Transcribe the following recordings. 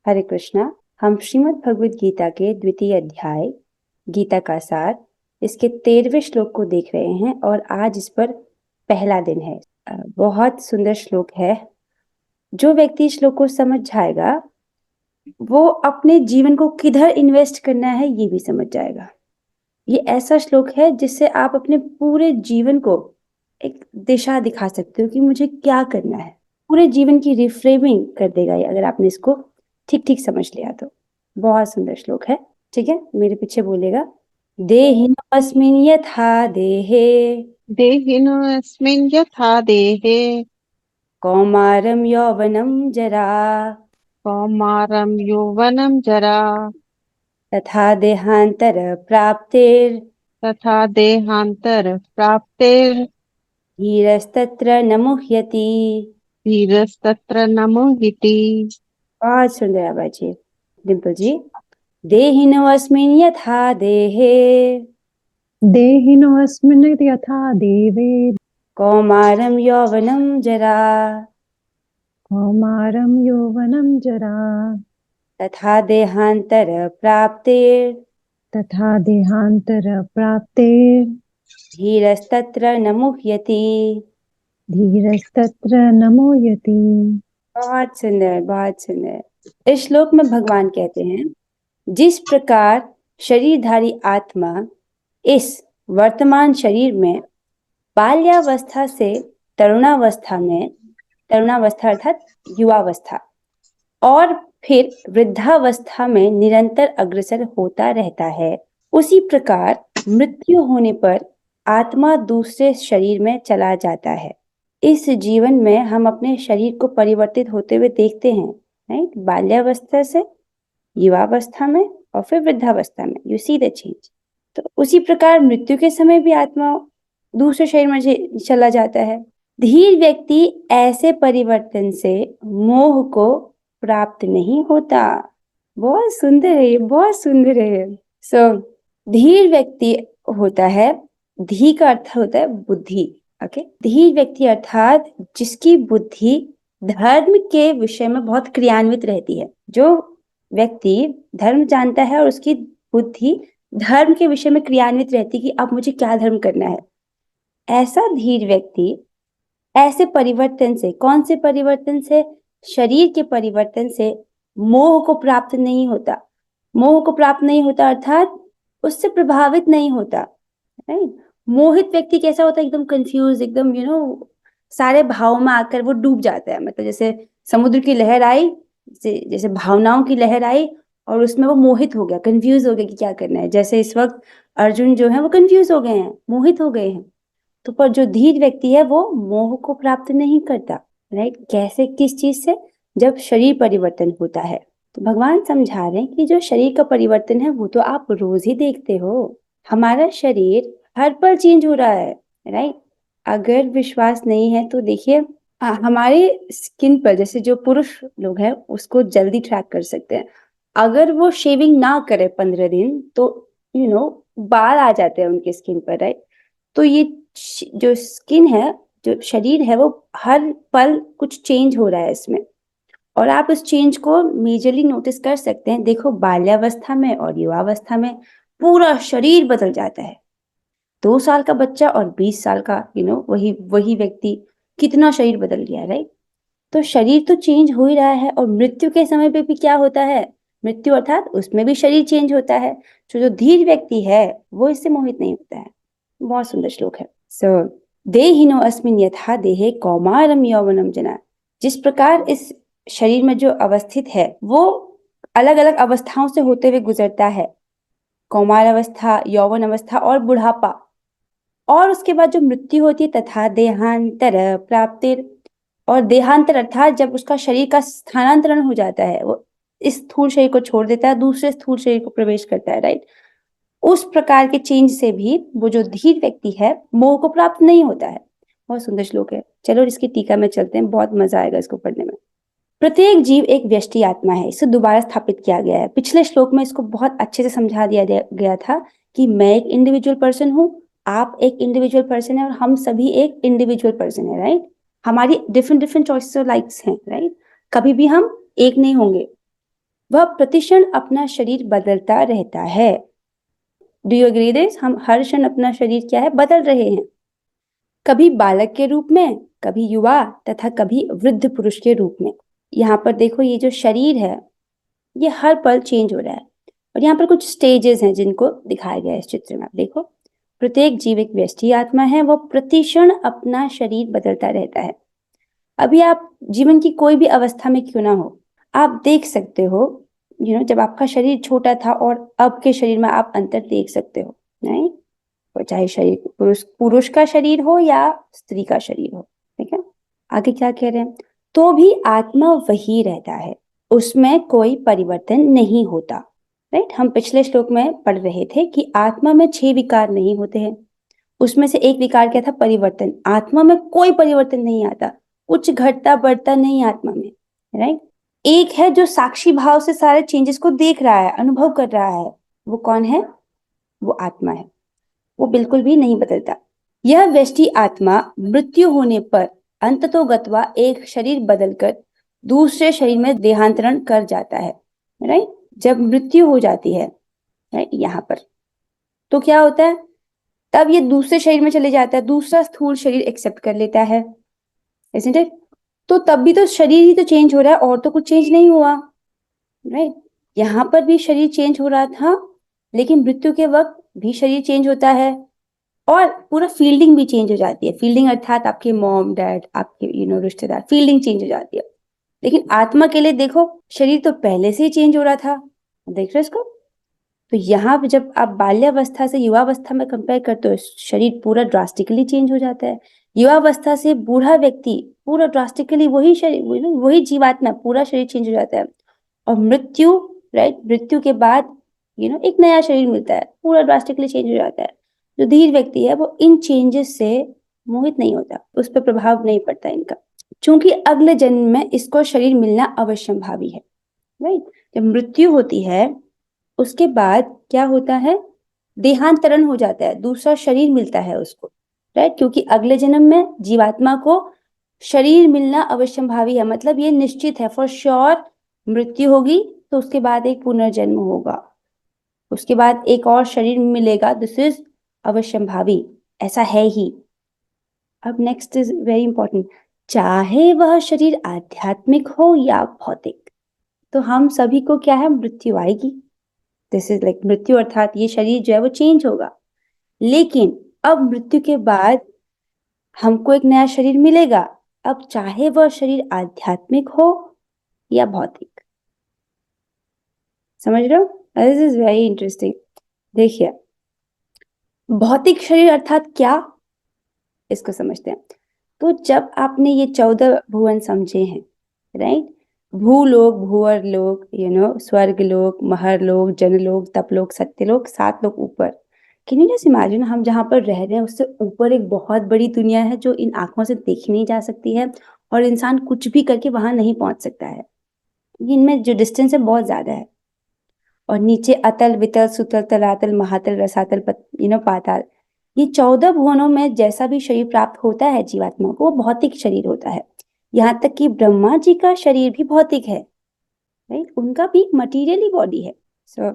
हरे कृष्णा। हम श्रीमद् भगवद गीता के द्वितीय अध्याय गीता का सार इसके 13वें श्लोक को देख रहे हैं और आज इस पर पहला दिन है। बहुत सुंदर श्लोक है। जो व्यक्ति श्लोक को समझ जाएगा वो अपने जीवन को किधर इन्वेस्ट करना है ये भी समझ जाएगा। ये ऐसा श्लोक है जिससे आप अपने पूरे जीवन को एक दिशा दिखा सकते हो कि मुझे क्या करना है। पूरे जीवन की रिफ्रेमिंग कर देगा ये, अगर आपने इसको ठीक ठीक समझ लिया तो। बहुत सुंदर श्लोक है। ठीक है, मेरे पीछे बोलेगा। देहिनोऽस्मिन् यथा देहे देहिनोऽस्मिन् यथा देहे कौमारं यौवनं जरा कौमारं यौवनं जरा तथा देहान्तर प्राप्तिर् तथा देहान्तरप्राप्तिर् धीरस्तत्र न मुह्यति। धीरस्तत्र न मुह्यति। बहुत सुंदर आवाज जी। डिम्पल जी। देहिनोऽस्मिन् यथा देहे देहिनोऽस्मिन् यथा देवे कौमारं यौवनं जरा कौमारं यौवनं जरा तथा देहान्तर प्राप्तिर् तथा देहान्तरप्राप्तिर् धीरस्तत्र न मुह्यति। धीरस्तत्र न मुह्यति। बहुत सुंदर, बहुत सुंदर। इस श्लोक में भगवान कहते हैं, जिस प्रकार शरीरधारी आत्मा इस वर्तमान शरीर में बाल्यावस्था से तरुणावस्था अर्थात युवावस्था और फिर वृद्धावस्था में निरंतर अग्रसर होता रहता है, उसी प्रकार मृत्यु होने पर आत्मा दूसरे शरीर में चला जाता है। इस जीवन में हम अपने शरीर को परिवर्तित होते हुए देखते हैं, राइट? बाल्यावस्था से युवावस्था में और फिर वृद्धावस्था में, यू सी द चेंज। तो उसी प्रकार मृत्यु के समय भी आत्मा दूसरे शरीर में चला जाता है। धीर व्यक्ति ऐसे परिवर्तन से मोह को प्राप्त नहीं होता। बहुत सुंदर है ये, बहुत सुंदर है। सो धीर व्यक्ति होता है, धी का अर्थ होता है बुद्धि। ओके, धीर व्यक्ति अर्थात जिसकी बुद्धि धर्म के विषय में बहुत क्रियान्वित रहती है। जो व्यक्ति धर्म जानता है और उसकी बुद्धि धर्म के विषय में क्रियान्वित रहती कि अब मुझे क्या धर्म करना है, ऐसा धीर व्यक्ति ऐसे परिवर्तन से, कौन से परिवर्तन से? शरीर के परिवर्तन से मोह को प्राप्त नहीं होता। मोह को प्राप्त नहीं होता अर्थात उससे प्रभावित नहीं होता, राइट? मोहित व्यक्ति कैसा होता है? एकदम कंफ्यूज, एकदम सारे भावों में आकर वो डूब जाता है। मतलब जैसे समुद्र की लहर आई, जैसे भावनाओं की लहर आई और उसमें वो मोहित हो गया, कंफ्यूज हो गया कि क्या करना है। जैसे इस वक्त अर्जुन जो है वो कंफ्यूज हो गए हैं, मोहित हो गए हैं। तो पर जो धीर व्यक्ति है वो मोह को प्राप्त नहीं करता, राइट? कैसे, किस चीज से? जब शरीर परिवर्तन होता है। तो भगवान समझा रहे हैं कि जो शरीर का परिवर्तन है वो तो आप रोज ही देखते हो। हमारा शरीर हर पल चेंज हो रहा है, राइट? अगर विश्वास नहीं है तो देखिए, हमारे स्किन पर, जैसे जो पुरुष लोग हैं उसको जल्दी ट्रैक कर सकते हैं। अगर वो शेविंग ना करे 15 दिन तो बाल आ जाते हैं उनके स्किन पर, राइट? तो ये जो स्किन है, जो शरीर है, वो हर पल कुछ चेंज हो रहा है इसमें। और आप उस चेंज को मेजरली नोटिस कर सकते हैं। देखो, बाल्यावस्था में और युवावस्था में पूरा शरीर बदल जाता है। 2 साल का बच्चा और 20 साल का वही वही व्यक्ति, कितना शरीर बदल गया, राइट? तो शरीर तो चेंज हो ही रहा है। और मृत्यु के समय पे भी क्या होता है? मृत्यु अर्थात उसमें भी शरीर चेंज होता है। जो धीर व्यक्ति है वो इससे मोहित नहीं होता है। बहुत सुंदर श्लोक है। सो देहिनो अस्मिन् यथा देहे कौमारम यौवनम जना। जिस प्रकार इस शरीर में जो अवस्थित है वो अलग अलग अवस्थाओं से होते हुए गुजरता है, कौमार अवस्था, यौवन अवस्था और बुढ़ापा। और उसके बाद जो मृत्यु होती है, तथा देहांतर प्राप्तिर। और देहांतर अर्थात जब उसका शरीर का स्थानांतरण हो जाता है, वो इस स्थूल शरीर को छोड़ देता है, दूसरे स्थूल शरीर को प्रवेश करता है, राइट? उस प्रकार के चेंज से भी वो जो धीर व्यक्ति है मोह को प्राप्त नहीं होता है। बहुत सुंदर श्लोक है। चलो इसकी टीका में चलते हैं, बहुत मजा आएगा इसको पढ़ने में। प्रत्येक जीव एक व्यष्टि आत्मा है, इसे दोबारा स्थापित किया गया है। पिछले श्लोक में इसको बहुत अच्छे से समझा दिया गया था कि मैं एक इंडिविजुअल पर्सन हूँ, आप एक इंडिविजुअल पर्सन है और हम सभी एक इंडिविजुअल पर्सन है, राइट? हमारी डिफरेंट डिफरेंट चॉइसेस और लाइक्स हैं, राइट? कभी भी हम एक नहीं होंगे। वह प्रतिक्षण अपना शरीर बदलता रहता है। Do you agree this? हम हर क्षण अपना शरीर क्या है, बदल रहे हैं। कभी बालक के रूप में, कभी युवा तथा कभी वृद्ध पुरुष के रूप में। यहाँ पर देखो ये जो शरीर है ये हर पल चेंज हो रहा है और यहाँ पर कुछ स्टेजेस हैं जिनको दिखाया गया है इस चित्र में। आप देखो, प्रत्येक जीव एक व्यष्टि आत्मा है, वो प्रतिक्षण अपना शरीर बदलता रहता है। अभी आप जीवन की कोई भी अवस्था में क्यों ना हो, आप देख सकते हो जब आपका शरीर छोटा था और अब के शरीर में आप अंतर देख सकते हो, नहीं? और चाहे शरीर पुरुष का शरीर हो या स्त्री का शरीर हो, ठीक है? आगे क्या कह रहे हैं? तो भी आत्मा वही रहता है, उसमें कोई परिवर्तन नहीं होता। राइट? हम पिछले श्लोक में पढ़ रहे थे कि आत्मा में 6 विकार नहीं होते हैं, उसमें से एक विकार क्या था? परिवर्तन। आत्मा में कोई परिवर्तन नहीं आता, कुछ घटता बढ़ता नहीं आत्मा में। राइट? एक है जो साक्षी भाव से सारे चेंजेस को देख रहा है, अनुभव कर रहा है। वो कौन है? वो आत्मा है, वो बिल्कुल भी नहीं बदलता। यह व्यष्टि आत्मा मृत्यु होने पर अंततोगत्वा एक शरीर बदलकर दूसरे शरीर में देहांतरण कर जाता है। राइट? जब मृत्यु हो जाती है राइट यहाँ पर, तो क्या होता है? तब ये दूसरे शरीर में चले जाता है, दूसरा स्थूल शरीर एक्सेप्ट कर लेता है, isn't it? तो तब भी तो शरीर ही तो चेंज हो रहा है और तो कुछ चेंज नहीं हुआ। राइट? यहाँ पर भी शरीर चेंज हो रहा था, लेकिन मृत्यु के वक्त भी शरीर चेंज होता है और पूरा फील्डिंग भी चेंज हो जाती है। फील्डिंग अर्थात आपके मॉम डैड, आपके रिश्तेदार, फील्डिंग चेंज हो जाती है। लेकिन आत्मा के लिए देखो, शरीर तो पहले से ही चेंज हो रहा था। देख रहे हो इसको? तो यहाँ पे जब आप बाल्यावस्था से युवावस्था में कंपेयर करते हो, शरीर पूरा ड्रास्टिकली चेंज हो जाता है। युवावस्था से बूढ़ा व्यक्ति पूरा ड्रास्टिकली वही शरीर, वही जीवात्मा, पूरा शरीर चेंज हो जाता है। और मृत्यु, राइट, मृत्यु के बाद एक नया शरीर मिलता है, पूरा ड्रास्टिकली चेंज हो जाता है। जो धीर व्यक्ति है वो इन चेंजेस से मोहित नहीं होता, उस पर प्रभाव नहीं पड़ता इनका, क्योंकि अगले जन्म में इसको शरीर मिलना अवश्यंभावी है। राइट? जब मृत्यु होती है उसके बाद क्या होता है? देहांतरण हो जाता है, दूसरा शरीर मिलता है उसको। राइट? क्योंकि अगले जन्म में जीवात्मा को शरीर मिलना अवश्यंभावी है, मतलब ये निश्चित है, फॉर श्योर मृत्यु होगी तो उसके बाद एक पुनर्जन्म होगा, उसके बाद एक और शरीर मिलेगा, दिस इज अवश्यंभावी, ऐसा है ही। अब नेक्स्ट इज वेरी इंपॉर्टेंट, चाहे वह शरीर आध्यात्मिक हो या भौतिक, तो हम सभी को क्या है? मृत्यु आएगी। दिस इज लाइक मृत्यु अर्थात ये शरीर जो है वो चेंज होगा, लेकिन अब मृत्यु के बाद हमको एक नया शरीर मिलेगा, अब चाहे वह शरीर आध्यात्मिक हो या भौतिक। समझ रहे हो? This is very interesting. देखिए, भौतिक शरीर अर्थात क्या, इसको समझते हैं। तो जब आपने ये 14 भुवन समझे हैं, राइट, भूलोक, भूअर लोक, स्वर्ग लोक, महर लोक, जनलोक, तपलोक, सत्यलोक, 7 लोक ऊपर। कैन यू जस्ट इमेजिन, हम जहाँ पर रह रहे हैं उससे ऊपर एक बहुत बड़ी दुनिया है जो इन आंखों से देखी नहीं जा सकती है और इंसान कुछ भी करके वहां नहीं पहुंच सकता है। इनमें जो डिस्टेंस है बहुत ज्यादा है। और नीचे अतल, वितल, सुतल, तलातल, महातल, रसातल, पाताल, ये 14 भुवनों में जैसा भी शरीर प्राप्त होता है जीवात्मा को, वो भौतिक शरीर होता है। यहाँ तक कि ब्रह्मा जी का शरीर भी भौतिक है, राइट, उनका भी मटीरियली बॉडी है। सो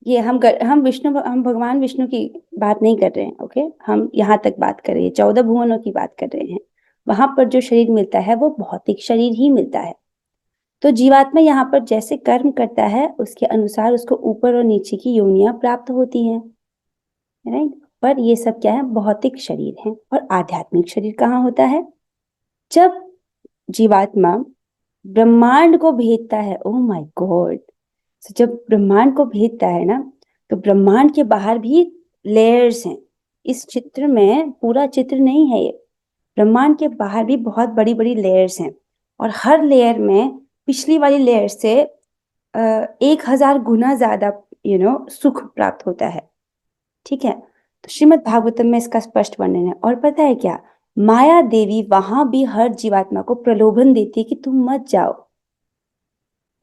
ये हम भगवान विष्णु की बात नहीं कर रहे हैं, ओके, हम यहाँ तक बात कर रहे हैं, 14 भुवनों की बात कर रहे हैं। वहां पर जो शरीर मिलता है वो भौतिक शरीर ही मिलता है। तो जीवात्मा यहाँ पर जैसे कर्म करता है उसके अनुसार उसको ऊपर और नीचे की योनियां प्राप्त होती हैं, राइट। पर ये सब क्या है? भौतिक शरीर है। और आध्यात्मिक शरीर कहाँ होता है? जब जीवात्मा ब्रह्मांड को भेदता है, ओह माय गॉड, जब ब्रह्मांड को भेदता है ना, तो ब्रह्मांड के बाहर भी लेयर्स हैं। इस चित्र में पूरा चित्र नहीं है ये, ब्रह्मांड के बाहर भी बहुत बड़ी बड़ी लेयर्स हैं और हर लेयर में पिछली वाली लेयर से 1000 गुना ज्यादा सुख प्राप्त होता है। ठीक है, तो श्रीमद् भागवतम में इसका स्पष्ट वर्णन है। और पता है क्या, माया देवी वहां भी हर जीवात्मा को प्रलोभन देती है कि तुम मत जाओ,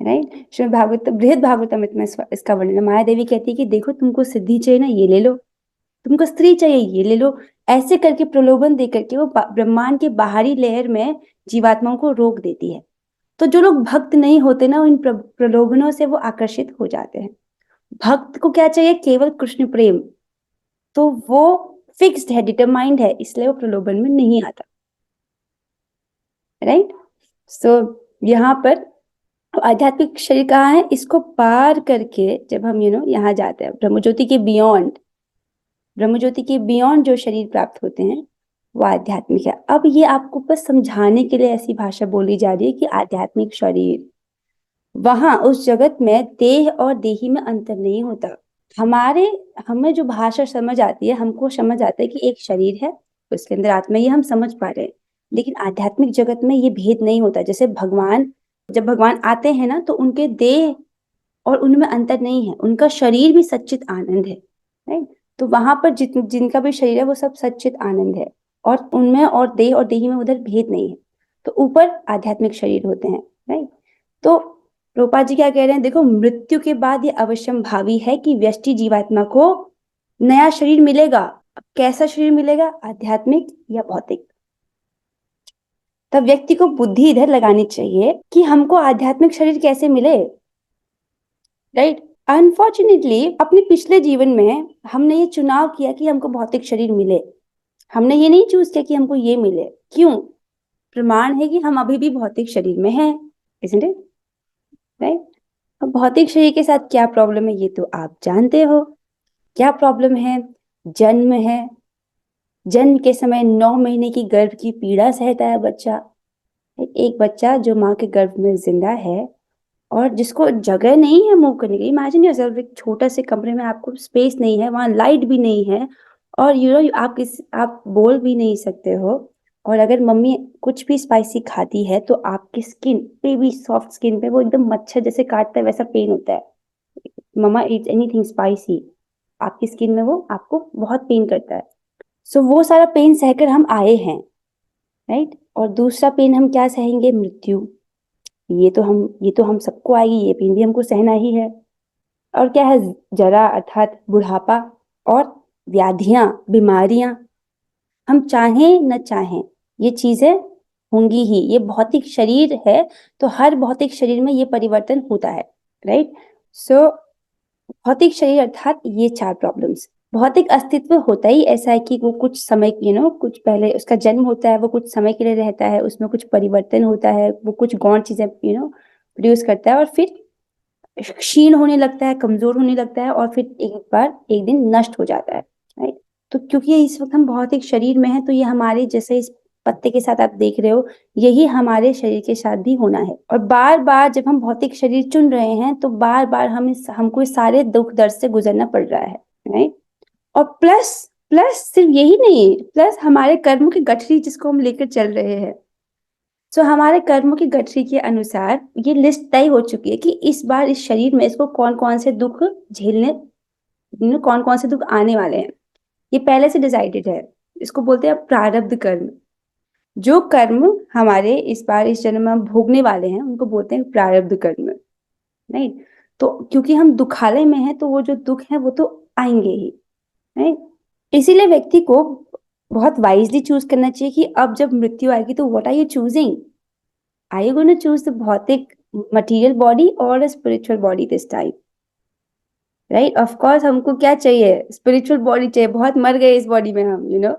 राइट। श्रीमद् भागवतम, बृहद भागवतम में इसका वर्णन है। माया देवी कहती है कि देखो तुमको सिद्धि चाहिए ना, ये ले लो, तुमको स्त्री चाहिए, ये ले लो, ऐसे करके प्रलोभन दे करके वो ब्रह्मांड के बाहरी लेयर में जीवात्माओं को रोक देती है। तो जो लोग भक्त नहीं होते ना, इन प्रलोभनों से वो आकर्षित हो जाते हैं। भक्त को क्या चाहिए? केवल कृष्ण प्रेम। तो वो फिक्स्ड है, डिटरमाइंड है, इसलिए वो प्रलोभन में नहीं आता। राइट। सो यहाँ पर आध्यात्मिक शरीर कहाँ है? इसको पार करके जब हम यहाँ जाते हैं, ब्रह्मज्योति के बियॉन्ड, ब्रह्मज्योति के बियॉन्ड जो शरीर प्राप्त होते हैं वो आध्यात्मिक है। अब ये आपको बस समझाने के लिए ऐसी भाषा बोली जा रही है कि आध्यात्मिक शरीर, वहां उस जगत में देह और देही में अंतर नहीं होता। हमें जो भाषा समझ आती है, हमको समझ आता है कि एक शरीर है, उसके अंदर आत्मा, ये हम समझ पा रहे हैं। लेकिन आध्यात्मिक जगत में ये भेद नहीं होता। जैसे जब भगवान आते हैं ना, तो उनके देह और उनमें अंतर नहीं है, उनका शरीर भी सच्चित आनंद है। राइट। तो वहां पर जिनका भी शरीर है वो सब सच्चित आनंद है, और उनमें और देह और देही में उधर भेद नहीं है। तो ऊपर आध्यात्मिक शरीर होते हैं। राइट। तो रूपा जी क्या कह रहे हैं? देखो, मृत्यु के बाद ये अवश्यम भावी है कि व्यष्टि जीवात्मा को नया शरीर मिलेगा। अब कैसा शरीर मिलेगा? आध्यात्मिक या भौतिक? तब व्यक्ति को बुद्धि इधर लगानी चाहिए कि हमको आध्यात्मिक शरीर कैसे मिले। राइट। अनफॉर्चुनेटली अपने पिछले जीवन में हमने ये चुनाव किया कि हमको भौतिक शरीर मिले। हमने ये नहीं चूज किया कि हमको ये मिले। क्यों? प्रमाण है कि हम अभी भी भौतिक शरीर में हैं, isn't it? राइट। अब भौतिक शरीर के साथ क्या प्रॉब्लम है ये तो आप जानते हो। क्या प्रॉब्लम है? जन्म है। जन्म के समय 9 महीने की गर्भ की पीड़ा सहता है बच्चा। एक बच्चा जो माँ के गर्भ में जिंदा है और जिसको जगह नहीं है मूव करने की। इमेजिन योरसेल्फ, एक छोटा से कमरे में आपको स्पेस नहीं है, वहां लाइट भी नहीं है, और आप बोल भी नहीं सकते हो। और अगर मम्मी कुछ भी स्पाइसी खाती है तो आपकी स्किन पे भी, सॉफ्ट स्किन पे वो एकदम मच्छर जैसे काटता है वैसा पेन होता है। मम्मा ईट एनीथिंग स्पाइसी, आपकी स्किन में वो आपको बहुत पेन करता है। सो वो सारा पेन सहकर हम आए हैं। राइट। और दूसरा पेन हम क्या सहेंगे? मृत्यु। ये तो हम सबको आएगी, ये पेन भी हमको सहना ही है। और क्या है? जरा अर्थात बुढ़ापा, और व्याधियां, बीमारियां। हम चाहें न चाहें ये चीजें होंगी ही। ये भौतिक शरीर है, तो हर भौतिक शरीर में ये परिवर्तन होता है। राइट। सो भौतिक शरीर अर्थात ये 4 प्रॉब्लम्स। भौतिक अस्तित्व होता ही ऐसा है कि वो कुछ समय, कुछ पहले उसका जन्म होता है, वो कुछ समय के लिए रहता है, उसमें कुछ परिवर्तन होता है, वो कुछ गौण चीजें प्रोड्यूस करता है, और फिर क्षीण होने लगता है, कमजोर होने लगता है, और फिर एक दिन नष्ट हो जाता है। राइट। तो क्योंकि इस वक्त हम भौतिक शरीर में हैं, तो ये हमारे, जैसे इस पत्ते के साथ आप देख रहे हो, यही हमारे शरीर के साथ भी होना है। और बार बार जब हम भौतिक शरीर चुन रहे हैं तो बार बार हमको इस सारे दुख दर्द से गुजरना पड़ रहा है। राइट। और प्लस प्लस सिर्फ यही नहीं, प्लस हमारे कर्मों की गठरी जिसको हम लेकर चल रहे हैं। सो हमारे कर्मों की गठरी के अनुसार ये लिस्ट तय हो चुकी है कि इस बार इस शरीर में इसको कौन कौन से दुख झेलने, कौन कौन से दुख आने वाले हैं। ये पहले से डिसाइडेड है। इसको बोलते हैं प्रारब्ध कर्म। जो कर्म हमारे इस बार इस जन्म में हम भोगने वाले हैं उनको बोलते हैं प्रारब्ध कर्म। राइट। तो क्योंकि हम दुखालय में हैं तो वो जो दुख है वो तो आएंगे ही। राइट। इसीलिए व्यक्ति को बहुत वाइजली चूज करना चाहिए कि अब जब मृत्यु आएगी तो what are you choosing? Are you gonna choose the भौतिक मटेरियल बॉडी और spiritual body this time? Right. Of course हमको क्या चाहिए? स्पिरिचुअल बॉडी चाहिए। बहुत मर गए इस बॉडी में हम,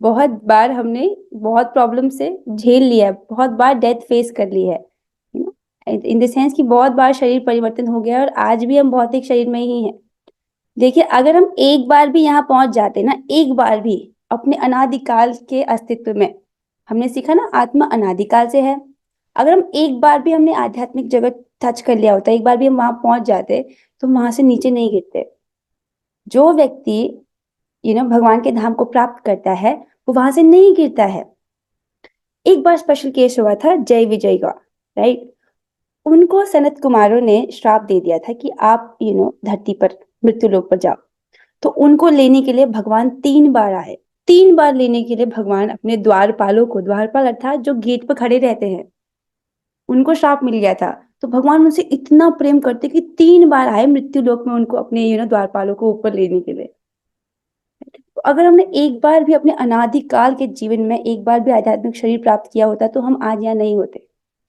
बहुत बार हमने बहुत प्रॉब्लम से झेल लिया है, बहुत बार डेथ फेस कर ली है, इन द सेंस कि बहुत बार शरीर परिवर्तन हो गया है, और आज भी हम भौतिक शरीर में ही हैं। देखिए, अगर हम एक बार भी यहाँ पहुंच जाते ना, एक बार भी अपने अनादिकाल के अस्तित्व में, हमने सीखा ना आत्मा अनादिकाल से है। अगर हम एक बार भी हमने आध्यात्मिक जगत टच कर लिया होता, एक बार भी हम वहां पहुंच जाते, तो वहां से नीचे नहीं गिरते। जो व्यक्ति भगवान के धाम को प्राप्त करता है वो वहां से नहीं गिरता है। एक बार स्पेशल केस हुआ था जय विजय का। राइट। उनको सनत कुमारों ने श्राप दे दिया था कि आप धरती पर, मृत्यु लोक पर जाओ। तो उनको लेने के लिए भगवान 3 बार आए। 3 बार लेने के लिए भगवान अपने द्वारपालों को, द्वारपाल अर्थात जो गेट पर खड़े रहते हैं, उनको श्राप मिल गया था। तो भगवान उनसे इतना प्रेम करते कि 3 बार आए मृत्यु लोक में उनको अपने द्वारपालों को ऊपर लेने के लिए। तो अगर हमने एक बार भी अपने अनादिकाल के जीवन में एक बार भी आध्यात्मिक शरीर प्राप्त किया होता तो हम आज यहाँ नहीं होते।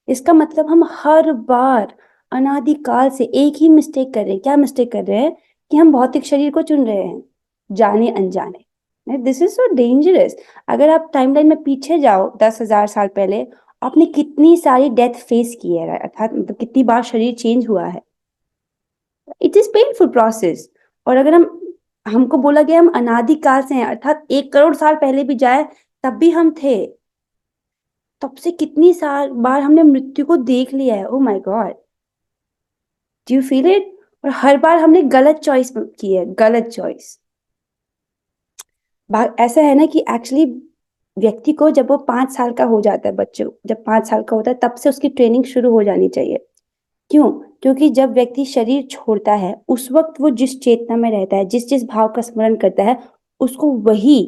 इसका मतलब हम हर बार अनादिकाल से एक ही मिस्टेक कर रहे हैं। क्या मिस्टेक कर रहे हैं? कि हम भौतिक शरीर को चुन रहे हैं, जाने अनजाने। This is so dangerous. अगर आप टाइमलाइन में पीछे जाओ 10,000 साल पहले, आपने कितनी सारी डेथ फेस की है, अर्थात मतलब कितनी बार शरीर चेंज हुआ है। It is painful process. और अगर हमको बोला गया हम अनादिकाल से हैं, अर्थात 1 करोड़ साल पहले भी जाए तब भी हम थे, तब से कितनी साल बार हमने मृत्यु को देख लिया है। Oh my God, do you feel it? और हर बार हमने गलत चॉइस की है, गलत चॉइस। ऐसा है ना कि एक्चुअली व्यक्ति को जब वो 5 साल का हो जाता है, बच्चों जब 5 साल का होता है तब से उसकी ट्रेनिंग शुरू हो जानी चाहिए। क्यों? क्योंकि जब व्यक्ति शरीर छोड़ता है उस वक्त वो जिस चेतना में रहता है, जिस जिस भाव का स्मरण करता है, उसको वही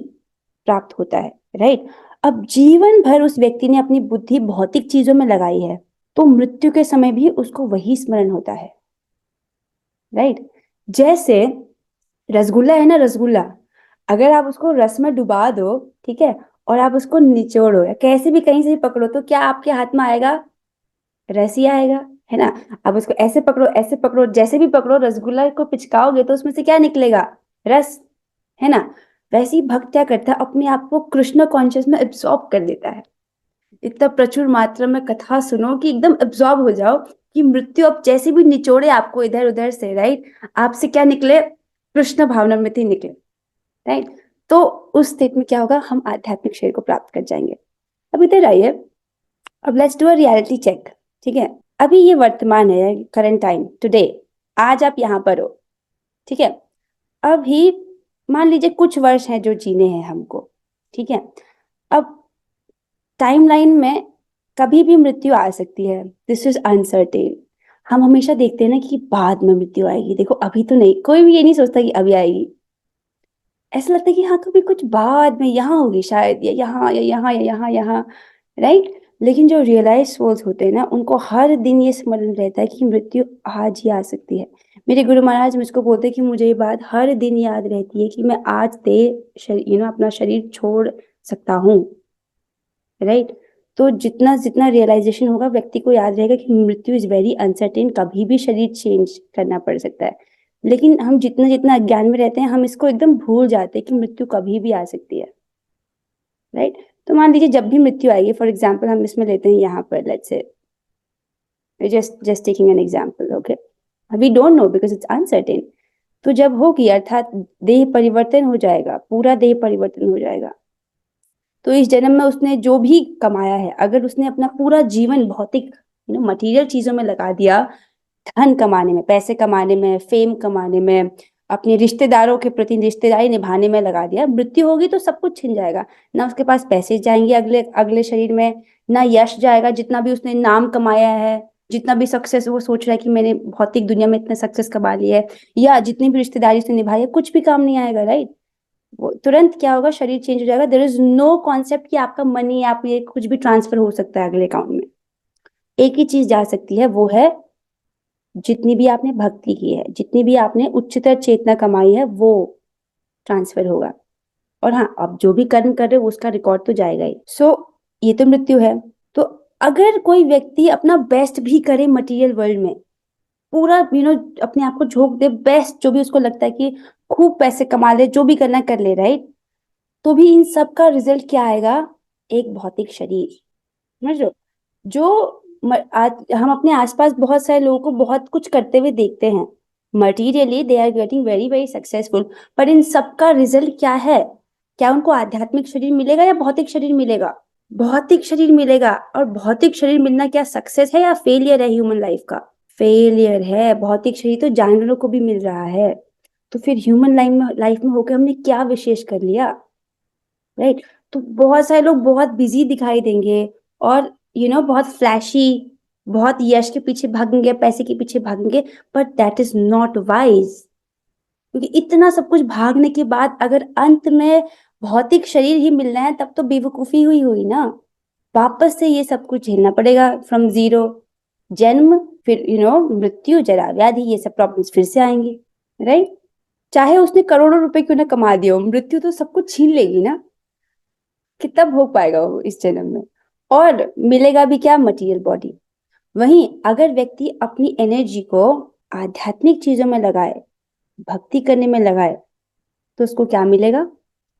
प्राप्त होता है। राइट? अब जीवन भर उस व्यक्ति ने अपनी बुद्धि भौतिक चीजों में लगाई है, तो मृत्यु के समय भी उसको वही स्मरण होता है। राइट? जैसे रसगुल्ला है ना, रसगुल्ला, अगर आप उसको रस में डुबा दो, ठीक है, और आप उसको निचोड़ो या कैसे भी कहीं से भी पकड़ो, तो क्या आपके हाथ में आएगा? रस ही आएगा, है ना। अब उसको ऐसे पकड़ो, जैसे भी पकड़ो, रसगुल्ला को पिचकाओगे तो उसमें से क्या निकलेगा? रस, है ना। वैसे ही भक्त क्या करता है, अपने आप को कृष्ण कॉन्शियस में एब्सॉर्ब कर लेता है। इतना प्रचुर मात्रा में कथा सुनो कि एकदम एब्सॉर्ब हो जाओ, कि मृत्यु अब जैसे भी निचोड़े आपको इधर उधर से, राइट, आपसे क्या निकले? कृष्ण भावनामृति निकले। राइट? तो उस स्टेट में क्या होगा? हम आध्यात्मिक शरीर को प्राप्त कर जाएंगे। अब इधर आइए, अब let's do a reality check. ठीक है, अभी ये वर्तमान है, करंट टाइम, टुडे, आज आप यहाँ पर हो। ठीक है, अभी मान लीजिए कुछ वर्ष हैं जो जीने हैं हमको। ठीक है, अब टाइमलाइन में कभी भी मृत्यु आ सकती है, दिस इज अनसर्टेन। हम हमेशा देखते हैं ना कि बाद में मृत्यु आएगी, देखो अभी तो नहीं, कोई भी ये नहीं सोचता कि अभी आएगी। ऐसा लगता है कि हाँ कभी कुछ बाद में यहाँ होगी शायद, या यहाँ या यहाँ या यहाँ यहाँ। राइट? लेकिन जो रियलाइज सोल्स होते हैं ना, उनको हर दिन ये स्मरण रहता है कि मृत्यु आज ही आ सकती है। मेरे गुरु महाराज मुझको बोलते हैं कि मुझे ये बात हर दिन याद रहती है कि मैं आज दे अपना शरीर छोड़ सकता हूँ। राइट? तो जितना जितना रियलाइजेशन होगा, व्यक्ति को याद रहेगा कि मृत्यु इज वेरी अनसर्टेन, कभी भी शरीर चेंज करना पड़ सकता है। लेकिन हम जितना जितना अज्ञान में रहते हैं, हम इसको एकदम भूल जाते हैं कि मृत्यु कभी भी आ सकती है। राइट? तो मान लीजिए जब भी मृत्यु आएगी, फॉर एग्जाम्पल हम इसमें लेते हैं यहाँ पर, let's say just taking an example, okay, we don't know because it's uncertain। तो जब होगी, अर्थात देह परिवर्तन हो जाएगा, पूरा देह परिवर्तन हो जाएगा, तो इस जन्म में उसने जो भी कमाया है, अगर उसने अपना पूरा जीवन भौतिक मटेरियल चीजों में लगा दिया, धन कमाने में, पैसे कमाने में, फेम कमाने में, अपने रिश्तेदारों के प्रति रिश्तेदारी निभाने में लगा दिया, मृत्यु होगी तो सब कुछ छिन जाएगा। ना उसके पास पैसे जाएंगे अगले अगले शरीर में, ना यश जाएगा, जितना भी उसने नाम कमाया है, जितना भी सक्सेस वो सोच रहा है कि मैंने भौतिक दुनिया में इतना सक्सेस कमा लिया है, या जितनी भी रिश्तेदारी उसने निभाई है, कुछ भी काम नहीं आएगा। राइट? वो तुरंत क्या होगा? शरीर चेंज हो जाएगा। देयर इज नो कॉन्सेप्ट कि आपका मनी, आप ये कुछ भी ट्रांसफर हो सकता है अगले अकाउंट में। एक ही चीज जा सकती है, वो है जितनी भी आपने भक्ति की है, जितनी भी आपने उच्चतर चेतना कमाई है, वो ट्रांसफर होगा। और हाँ, अब जो भी कर्म कर रहे हो उसका रिकॉर्ड तो जाएगा ही। ये तो मृत्यु है। तो अगर कोई व्यक्ति अपना बेस्ट भी करे मटेरियल वर्ल्ड में, पूरा अपने आप को झोंक दे, बेस्ट जो भी उसको लगता है कि खूब पैसे कमा ले, जो भी करना कर ले, राइट, तो भी इन सब का रिजल्ट क्या आएगा? एक भौतिक शरीर। समझ लो, जो आज हम अपने आसपास बहुत सारे लोगों को बहुत कुछ करते हुए देखते हैं, materially they are getting very very successful, पर इन सब का रिजल्ट क्या है? क्या उनको आध्यात्मिक शरीर मिलेगा या भौतिक शरीर मिलेगा? भौतिक शरीर मिलेगा। और भौतिक शरीर मिलना क्या सक्सेस है या फेलियर है ह्यूमन लाइफ का? फेलियर है। भौतिक शरीर तो जानवरों को भी मिल रहा है, तो फिर ह्यूमन लाइफ में होकर हमने क्या विशेष कर लिया? राइट? तो बहुत सारे लोग बहुत बिजी दिखाई देंगे, और बहुत फ्लैशी, बहुत यश के पीछे भागेंगे, पैसे के पीछे भागेंगे, but that is not wise. क्योंकि इतना सब कुछ भागने के बाद अगर अंत में भौतिक शरीर ही मिलना है, तब तो बेवकूफी हुई हुई ना। वापस से ये सब कुछ झेलना पड़ेगा फ्रॉम जीरो। जन्म, फिर मृत्यु, जरा व्याधि, ये सब प्रॉब्लम्स फिर से आएंगी। राइट? चाहे उसने करोड़ों रुपए क्यों ना कमा दिया हो, मृत्यु तो सब कुछ छीन लेगी ना। कितना भोग पाएगा वो इस जन्म में? और मिलेगा भी क्या? Material body. वहीं अगर व्यक्ति अपनी एनर्जी को आध्यात्मिक चीजों में लगाए, भक्ति करने में लगाए, तो उसको क्या मिलेगा?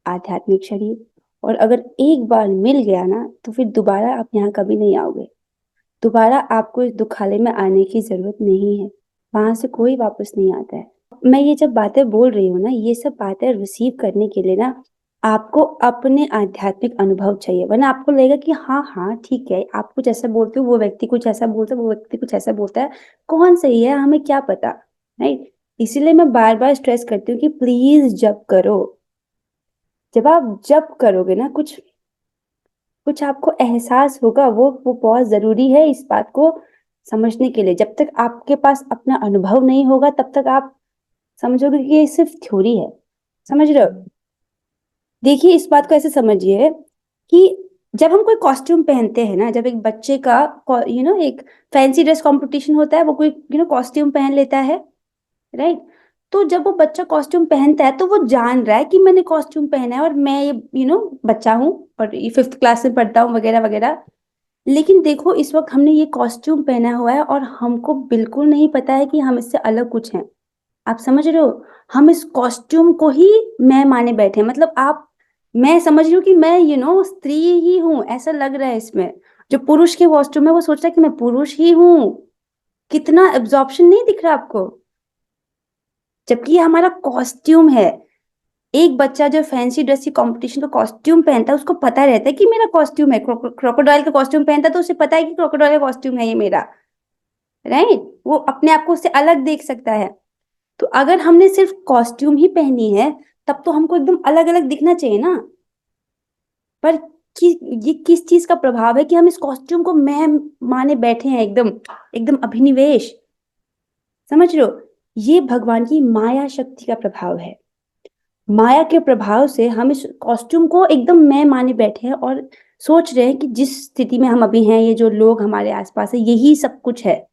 आध्यात्मिक शरीर। और अगर एक बार मिल गया ना, तो फिर दोबारा आप यहाँ कभी नहीं आओगे। दोबारा आपको इस दुखालय में आने की जरूरत नहीं है। वहां से कोई वापस नहीं आता है। मैं ये जब बातें बोल रही हूँ ना, ये सब बातें रिसीव करने के लिए ना आपको अपने आध्यात्मिक अनुभव चाहिए, वरना आपको लगेगा कि हाँ हाँ ठीक है, आप कुछ ऐसा बोलते हो, वो व्यक्ति कुछ ऐसा बोलता है, वो व्यक्ति कुछ ऐसा बोलता है, कौन सही है हमें क्या पता, राइट? इसीलिए मैं बार बार स्ट्रेस करती हूँ कि प्लीज जब करो। जब आप जब करोगे ना, कुछ कुछ आपको एहसास होगा। वो बहुत जरूरी है इस बात को समझने के लिए। जब तक आपके पास अपना अनुभव नहीं होगा, तब तक आप समझोगे कि ये सिर्फ थ्योरी है। समझ रहे हो? देखिए, इस बात को ऐसे समझिए कि जब हम कोई कॉस्ट्यूम पहनते हैं ना, जब एक बच्चे का एक फैंसी ड्रेस कंपटीशन होता है, वो कोई कॉस्ट्यूम पहन लेता है, राइट? तो जब वो बच्चा कॉस्ट्यूम पहनता है, तो वो जान रहा है कि मैंने कॉस्ट्यूम पहना है और मैं ये बच्चा हूँ और ये 5th क्लास में पढ़ता हूँ वगैरह वगैरह। लेकिन देखो, इस वक्त हमने ये कॉस्ट्यूम पहना हुआ है और हमको बिल्कुल नहीं पता है कि हम इससे अलग कुछ हैं। आप समझ रहे हो? हम इस कॉस्ट्यूम को ही मैं माने बैठे हैं। मतलब मैं समझ रही हूँ कि मैं स्त्री ही हूँ, ऐसा लग रहा है इसमें। जो पुरुष के कॉस्ट्यूम है, वो सोच रहा है कि मैं पुरुष ही हूँ। कितना एब्जॉर्प्शन नहीं दिख रहा आपको? जबकि ये हमारा कॉस्ट्यूम है। एक बच्चा जो फैंसी ड्रेस की कंपटीशन का कॉस्ट्यूम पहनता है, उसको पता रहता है कि मेरा कॉस्ट्यूम है। क्रोकोडाइल का कॉस्ट्यूम पहनता है तो उसे पता है कि क्रोकोडाइल का कॉस्ट्यूम है ये मेरा, राइट? वो अपने आप को उससे अलग देख सकता है। तो अगर हमने सिर्फ कॉस्ट्यूम ही पहनी है, तब तो हमको एकदम अलग अलग दिखना चाहिए ना। पर ये किस चीज का प्रभाव है कि हम इस कॉस्ट्यूम को मैं माने बैठे हैं, एकदम एकदम अभिनिवेश। समझ रहे हो? ये भगवान की माया शक्ति का प्रभाव है। माया के प्रभाव से हम इस कॉस्ट्यूम को एकदम मैं माने बैठे हैं और सोच रहे हैं कि जिस स्थिति में हम अभी हैं, ये जो लोग हमारे आसपास है, यही सब कुछ है,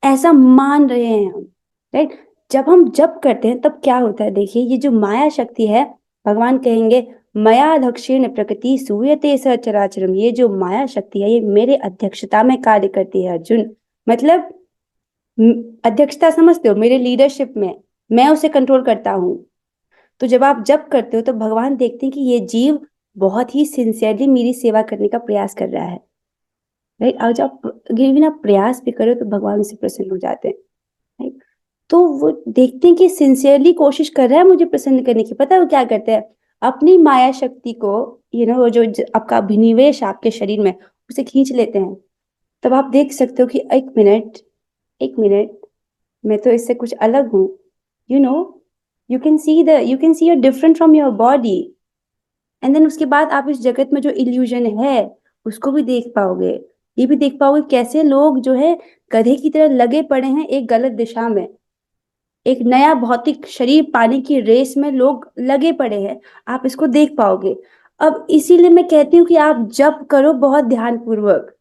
ऐसा मान रहे हैं हम, राइट? जब हम जप करते हैं तब क्या होता है? देखिए, ये जो माया शक्ति है, भगवान कहेंगे मया दक्षिण प्रकृति सूयते सचराचरम। ये जो माया शक्ति है, ये मेरे अध्यक्षता में कार्य करती है अर्जुन। मतलब अध्यक्षता समझते हो? मेरे लीडरशिप में मैं उसे कंट्रोल करता हूँ। तो जब आप जप करते हो, तो भगवान देखते हैं कि ये जीव बहुत ही सिंसियरली मेरी सेवा करने का प्रयास कर रहा है, राइट? और जब गिरवी आप प्रयास भी करो, तो भगवान उससे प्रसन्न हो जाते हैं, राइट? तो वो देखते हैं कि सिंसियरली कोशिश कर रहा है मुझे प्रसन्न करने की। पता है वो क्या करते हैं? अपनी माया शक्ति को वो जो आपका अभिनिवेश आपके शरीर में, उसे खींच लेते हैं। तब आप देख सकते हो कि एक मिनट, मैं तो इससे कुछ अलग हूँ। You know you can see you're different from your body. And then उसके बाद आप इस जगत में जो इल्यूजन है, उसको भी देख पाओगे। ये भी देख पाओगे कैसे लोग जो है गधे की तरह लगे पड़े हैं एक गलत दिशा में। एक नया भौतिक शरीर पाने की रेस में लोग लगे पड़े हैं। आप इसको देख पाओगे। अब इसीलिए मैं कहती हूँ कि आप जप करो बहुत ध्यान पूर्वक।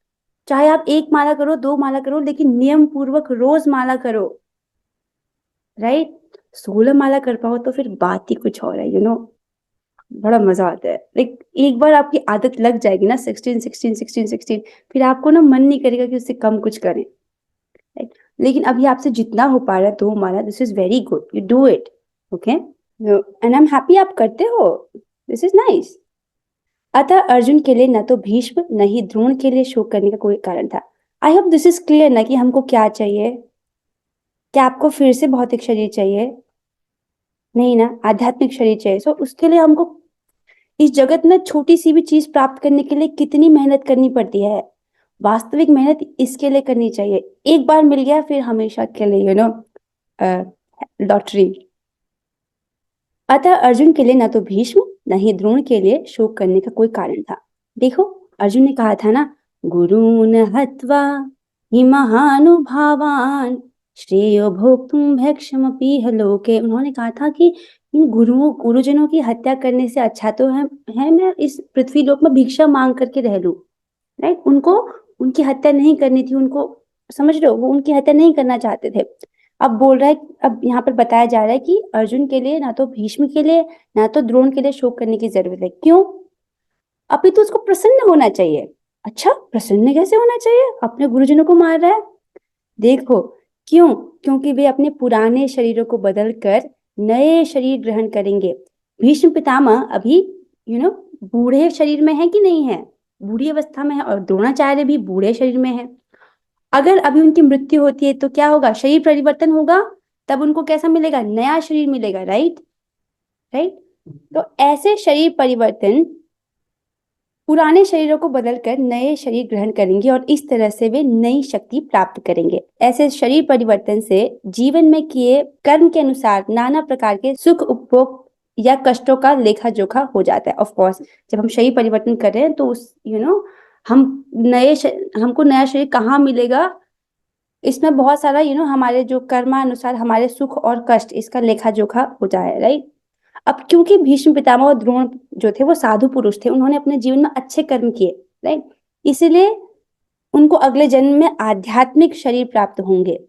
चाहे आप 1 माला करो, 2 माला करो, लेकिन नियम पूर्वक रोज माला करो, राइट? 16 माला कर पाओ तो फिर बात ही कुछ और है। बड़ा मजा आता है। लाइक एक बार आपकी आदत लग जाएगी ना, 16, फिर आपको ना मन नहीं करेगा कि उससे कम कुछ करें, राइट? लेकिन अभी आपसे जितना हो पा रहा है 2 माला, this is very good, you do it, okay? And I am happy आप करते हो, दिस इज नाइस। अतः अर्जुन के लिए न तो भीष्म न ही द्रोण के लिए शोक करने का कोई कारण था। I hope this is clear ना कि हमको क्या चाहिए। क्या आपको फिर से भौतिक शरीर चाहिए? नहीं ना, आध्यात्मिक शरीर चाहिए। सो उसके लिए हमको इस जगत में छोटी सी भी चीज प्राप्त करने के लिए कितनी मेहनत करनी पड़ती है। वास्तविक मेहनत इसके लिए करनी चाहिए। एक बार मिल गया, फिर हमेशा के लिए लॉटरी। अतः अर्जुन के लिए न तो भीष्म न ही द्रोण के लिए शोक करने का कोई कारण था। देखो, अर्जुन ने कहा था ना, गुरून् हत्वा हि महानुभावान् श्रेयो भोक्तुम भैक्षमपि लोके। उन्होंने कहा था कि इन गुरुजनों की हत्या करने से अच्छा तो है मैं इस पृथ्वी लोक में भिक्षा मांग करके रह लूं, राइट? उनको उनकी हत्या नहीं करनी थी। उनको, समझ रहे हो, वो उनकी हत्या नहीं करना चाहते थे। अब बोल रहा है, अब यहाँ पर बताया जा रहा है कि अर्जुन के लिए ना तो भीष्म के लिए ना तो द्रोण के लिए शोक करने की जरूरत है। क्यों? अभी तो उसको प्रसन्न होना चाहिए। अच्छा, प्रसन्न कैसे होना चाहिए? अपने गुरुजनों को मार रहा है, देखो क्यों? क्योंकि वे अपने पुराने शरीरों को बदलकर नए शरीर ग्रहण करेंगे। भीष्म पितामह अभी बूढ़े शरीर में है कि नहीं है? बूढ़ी अवस्था में है, और द्रोणाचार्य भी बूढ़े शरीर में है। अगर अभी उनकी मृत्यु होती है तो क्या होगा? शरीर परिवर्तन होगा, तब उनको कैसा मिलेगा? नया शरीर मिलेगा, राइट। तो ऐसे शरीर परिवर्तन पुराने शरीरों को बदलकर नए शरीर ग्रहण करेंगे और इस तरह से वे नई शक्ति प्राप्त करेंगे। ऐसे शरीर परिवर्तन से जीवन में किए कर्म के अनुसार नाना प्रकार के सुख उपभोग या कष्टों का लेखा जोखा हो जाता है। ऑफ कोर्स जब हम शरीर परिवर्तन कर रहे हैं तो उस हमको नया शरीर कहाँ मिलेगा, इसमें बहुत सारा हमारे जो कर्मानुसार हमारे सुख और कष्ट, इसका लेखा जोखा हो जाए, राइट। अब क्योंकि भीष्म पितामह और द्रोण जो थे वो साधु पुरुष थे, उन्होंने अपने जीवन में अच्छे कर्म किए, राइट, इसीलिए उनको अगले जन्म में आध्यात्मिक शरीर प्राप्त होंगे।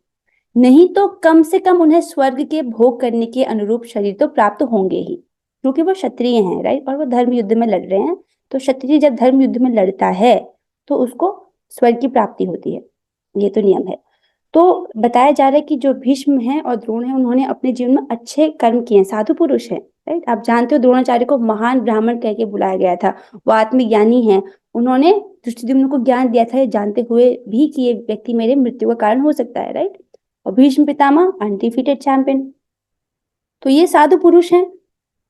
नहीं तो कम से कम उन्हें स्वर्ग के भोग करने के अनुरूप शरीर तो प्राप्त होंगे ही, क्योंकि वो क्षत्रिय हैं, राइट, और वो धर्म युद्ध में लड़ रहे हैं। तो क्षत्रिय जब धर्म युद्ध में लड़ता है तो उसको स्वर्ग की प्राप्ति होती है, ये तो नियम है। तो बताया जा रहा है कि जो भीष्म हैं और द्रोण हैं, उन्होंने अपने जीवन में अच्छे कर्म किए हैं, साधु पुरुष हैं, राइट। आप जानते हो द्रोणाचार्य को महान ब्राह्मण कह के बुलाया गया था, वो आत्मज्ञानी हैं। उन्होंने धृष्टद्युम्न को ज्ञान दिया था, ये जानते हुए भी कि ये व्यक्ति मेरे मृत्यु का कारण हो सकता है, राइट। और भीष्म पितामह अनडिफीटेड चैंपियन। तो ये साधु पुरुष हैं,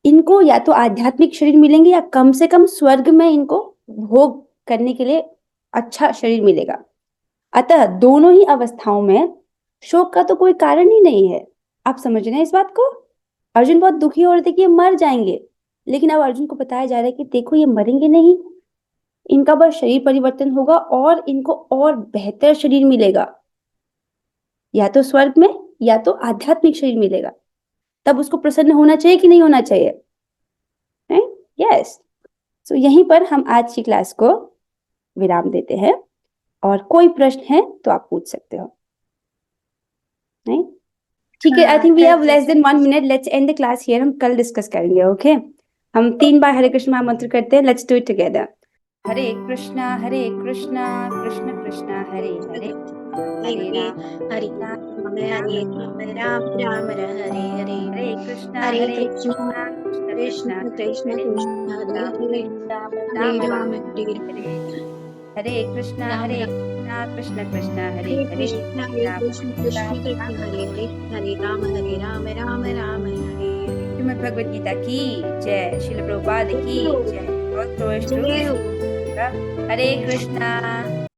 इनको या तो आध्यात्मिक शरीर मिलेंगे या कम से कम स्वर्ग में इनको भोग करने के लिए अच्छा शरीर मिलेगा। अतः दोनों ही अवस्थाओं में शोक का तो कोई कारण ही नहीं है। आप समझ रहे हैं इस बात को? अर्जुन बहुत दुखी हो रहे थे कि ये मर जाएंगे, लेकिन अब अर्जुन को बताया जा रहा है कि देखो ये मरेंगे नहीं, इनका बस शरीर परिवर्तन होगा और इनको और बेहतर शरीर मिलेगा, या तो स्वर्ग में या तो आध्यात्मिक शरीर मिलेगा। तब उसको प्रसन्न होना चाहिए कि नहीं होना चाहिए? यस। सो यहीं पर हम आज की क्लास को विराम देते हैं, और कोई प्रश्न है तो आप पूछ सकते हो, नहीं? ठीक है, I think we have less than 1 minute, let's end the class here. हम कल डिस्कस करेंगे, ओके? हम 3 बार हरे कृष्ण महामंत्र करते हैं, लेट्स डू इट टुगेदर। हरे कृष्णा कृष्ण कृष्ण हरे हरे, हरे राम हरे राम राम हरे हरे, हरे कृष्णा हरे कृष्ण कृष्ण कृष्ण कृष्ण हरे हरे, हरे राम हरे हरे, हरे कृष्णा कृष्ण कृष्ण हरे हरे हरे, कृष्ण कृष्ण कृष्ण हरे हरे, हरे राम राम राम हरे हरे। श्रीमद् भगवद गीता की जय, श्रील प्रभुपाद की जय, जय हो। हरे कृष्णा।